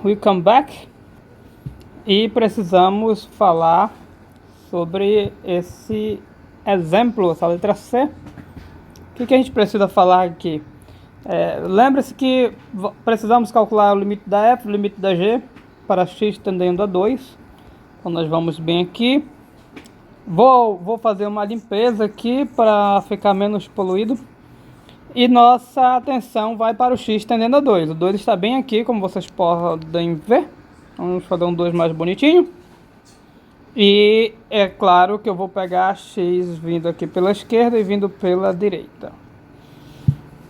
welcome back. E precisamos falar sobre esse exemplo, essa letra C. O que a gente precisa falar aqui? Lembre-se que precisamos calcular o limite da f, o limite da g para x tendendo a 2. Então nós vamos bem aqui. Vou fazer uma limpeza aqui para ficar menos poluído. E nossa atenção vai para o x tendendo a 2. O 2 está bem aqui, como vocês podem ver. Vamos fazer um 2 mais bonitinho. E é claro que eu vou pegar x vindo aqui pela esquerda e vindo pela direita.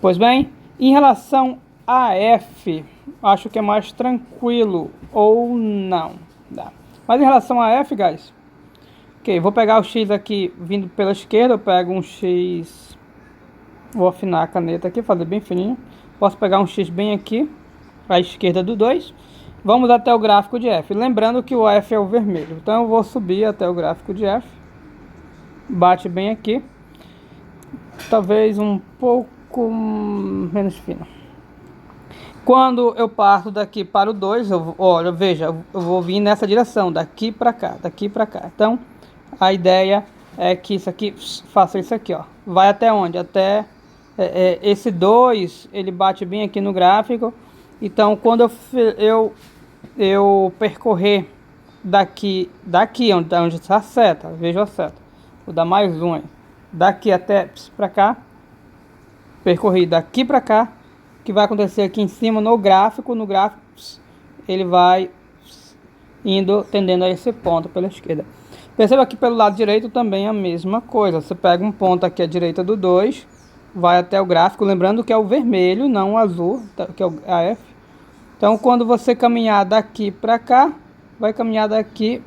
Pois bem, em relação a f, acho que é mais tranquilo, ou não. Mas em relação a f, guys, ok, vou pegar o x aqui vindo pela esquerda, eu pego um x... Vou afinar a caneta aqui, fazer bem fininho. Posso pegar um x bem aqui, à esquerda do 2. Vamos até o gráfico de f. Lembrando que o f é o vermelho. Então eu vou subir até o gráfico de f. Bate bem aqui. Talvez um pouco menos fino. Quando eu parto daqui para o 2, olha, veja, eu vou vir nessa direção, daqui para cá, daqui para cá. Então, a ideia é que isso aqui, faça isso aqui, ó. Vai até onde? Até... esse 2, ele bate bem aqui no gráfico. Então quando eu percorrer daqui onde está a seta, veja a seta, vou dar mais um aí, daqui até para cá, percorri daqui para cá, o que vai acontecer aqui em cima no gráfico, ele vai indo, tendendo a esse ponto pela esquerda. Perceba que pelo lado direito também é a mesma coisa. Você pega um ponto aqui à direita do 2, vai até o gráfico, lembrando que é o vermelho, não o azul, que é a F. Então, quando você caminhar daqui para cá, vai caminhar daqui,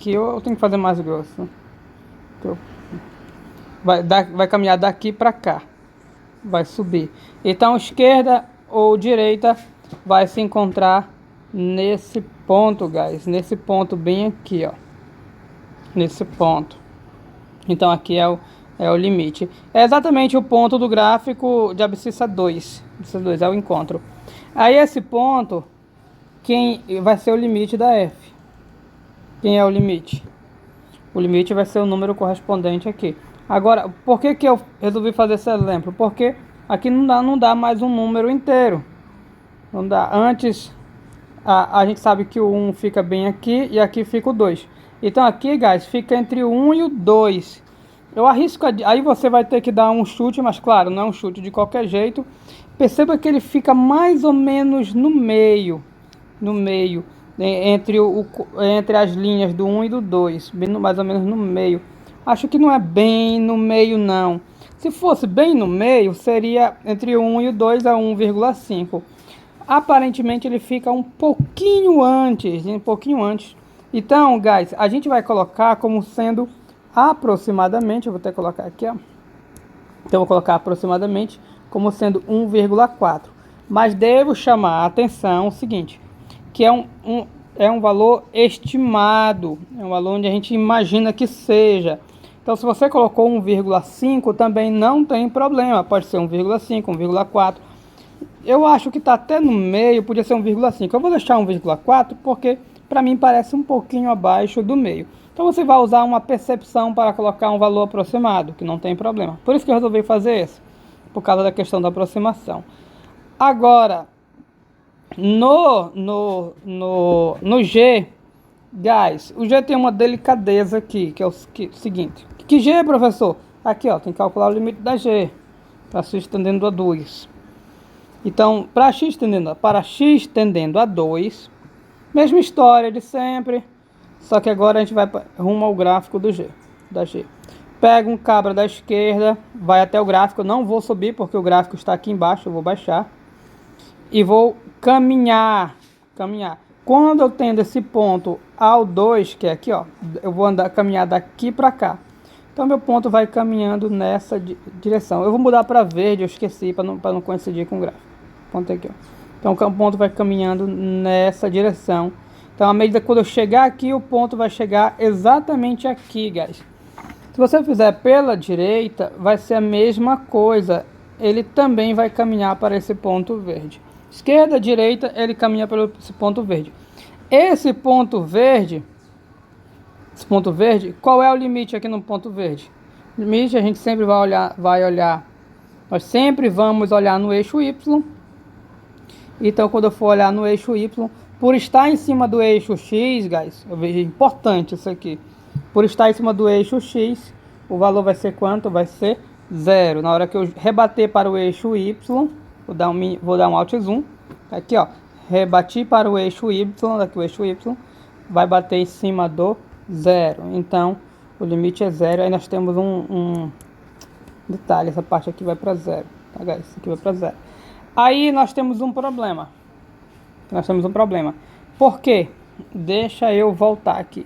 eu tenho que fazer mais grosso. Vai caminhar daqui para cá, vai subir. Então, esquerda ou direita vai se encontrar nesse ponto, guys, nesse ponto bem aqui, ó. Nesse ponto. Então aqui é o limite. É exatamente o ponto do gráfico de abscissa 2. Abscissa 2 é o encontro. Aí esse ponto, quem vai ser o limite da f? Quem é o limite? O limite vai ser o número correspondente aqui. Agora, por que eu resolvi fazer esse exemplo? Porque aqui não dá mais um número inteiro. Não dá. Antes, a gente sabe que o 1 fica bem aqui e aqui fica o 2. Então aqui, guys, fica entre o 1 e o 2. Eu arrisco, aí você vai ter que dar um chute, mas claro, não é um chute de qualquer jeito. Perceba que ele fica mais ou menos no meio, entre as linhas do 1 e do 2, mais ou menos no meio. Acho que não é bem no meio, não. Se fosse bem no meio, seria entre o 1 e o 2 a 1,5. Aparentemente ele fica um pouquinho antes. Então, guys, a gente vai colocar como sendo aproximadamente, eu vou até colocar aqui, ó. Então, eu vou colocar aproximadamente como sendo 1,4. Mas devo chamar a atenção o seguinte, que é um valor estimado, é um valor onde a gente imagina que seja. Então, se você colocou 1,5, também não tem problema, pode ser 1,5, 1,4. Eu acho que está até no meio, podia ser 1,5. Eu vou deixar 1,4 porque... para mim parece um pouquinho abaixo do meio. Então você vai usar uma percepção para colocar um valor aproximado, que não tem problema. Por isso que eu resolvi fazer isso, por causa da questão da aproximação. Agora, no G, guys, o G tem uma delicadeza aqui, que é o seguinte. Que G, professor? Aqui, ó, tem que calcular o limite da G, para x tendendo a 2. Então, para x tendendo a 2... mesma história de sempre, só que agora a gente vai rumo ao gráfico da G. Pega um cabra da esquerda, vai até o gráfico, não vou subir porque o gráfico está aqui embaixo, eu vou baixar. E vou caminhar. Quando eu tendo esse ponto ao 2, que é aqui, ó, eu vou caminhar daqui para cá. Então meu ponto vai caminhando nessa direção. Eu vou mudar para verde, eu esqueci, para não coincidir com o gráfico. Ponto aqui, ó. Então o ponto vai caminhando nessa direção. Então à medida que quando eu chegar aqui, o ponto vai chegar exatamente aqui, guys. Se você fizer pela direita, vai ser a mesma coisa. ele também vai caminhar para esse ponto verde. Esquerda, direita, ele caminha para esse ponto verde. Esse ponto verde, qual é o limite aqui no ponto verde? O limite a gente sempre vai olhar, nós sempre vamos olhar no eixo Y. Então, quando eu for olhar no eixo Y, por estar em cima do eixo X, guys, eu vejo importante isso aqui. Por estar em cima do eixo X, o valor vai ser quanto? Vai ser 0. Na hora que eu rebater para o eixo Y, vou dar um Alt Zoom. Aqui, ó, rebati para o eixo Y, daqui o eixo Y, vai bater em cima do 0. Então, o limite é 0. Aí nós temos um detalhe, essa parte aqui vai para 0. Tá, guys? Isso aqui vai para 0. Aí nós temos um problema. Por quê? Deixa eu voltar aqui.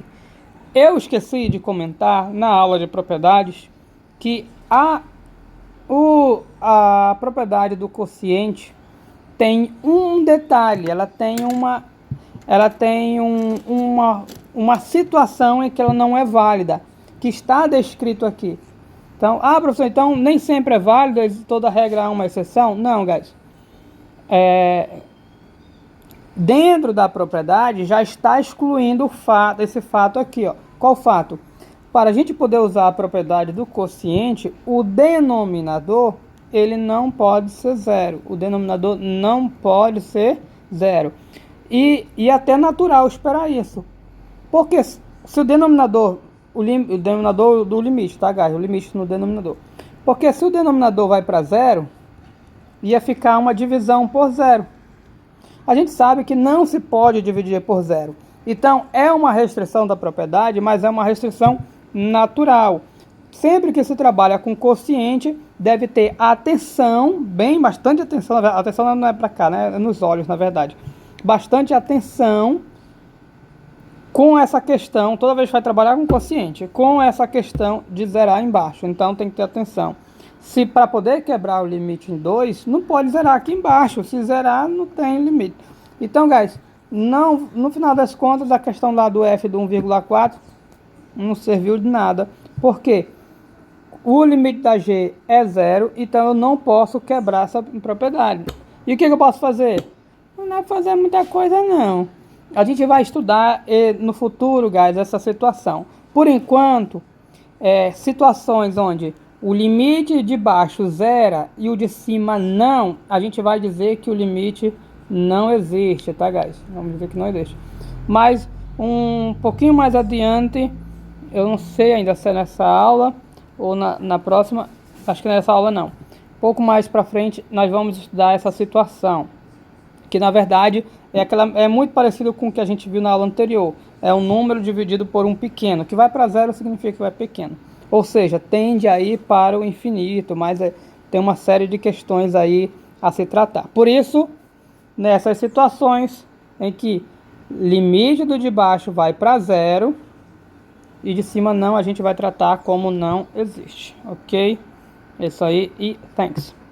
Eu esqueci de comentar na aula de propriedades que a propriedade do quociente tem um detalhe. Ela tem uma situação em que ela não é válida, que está descrito aqui. Então, professor, então nem sempre é válido, toda regra há uma exceção? Não, guys. Dentro da propriedade já está excluindo esse fato aqui, ó. Qual fato? Para a gente poder usar a propriedade do quociente, o denominador ele não pode ser 0. O denominador não pode ser 0. E até natural esperar isso. Porque se o denominador, o denominador do limite, tá, guys? O limite no denominador. Porque se o denominador vai para 0, ia ficar uma divisão por 0. A gente sabe que não se pode dividir por 0. Então, é uma restrição da propriedade, mas é uma restrição natural. Sempre que se trabalha com quociente, deve ter atenção, bastante atenção. A atenção não é para cá, né? É nos olhos, na verdade. Bastante atenção com essa questão, toda vez que vai trabalhar com quociente, com essa questão de zerar embaixo. Então, tem que ter atenção. Se para poder quebrar o limite em 2, não pode zerar aqui embaixo. Se zerar, não tem limite. Então, guys, no final das contas, a questão lá do f do 1,4 não serviu de nada. Por quê? O limite da g é 0, então eu não posso quebrar essa propriedade. E o que eu posso fazer? Não dá para fazer muita coisa, não. A gente vai estudar no futuro, guys, essa situação. Por enquanto, situações onde o limite de baixo zera e o de cima não, a gente vai dizer que o limite não existe, tá, guys? Vamos dizer que não existe. Mas um pouquinho mais adiante, eu não sei ainda se é nessa aula ou na próxima, acho que nessa aula não. Um pouco mais para frente, nós vamos estudar essa situação, que na verdade é muito parecido com o que a gente viu na aula anterior. É um número dividido por um pequeno, que vai para 0 significa que vai pequeno. Ou seja, tende a ir para o infinito, mas tem uma série de questões aí a se tratar. Por isso, nessas situações em que limite do de baixo vai para 0 e de cima não, a gente vai tratar como não existe, ok? É isso aí e thanks.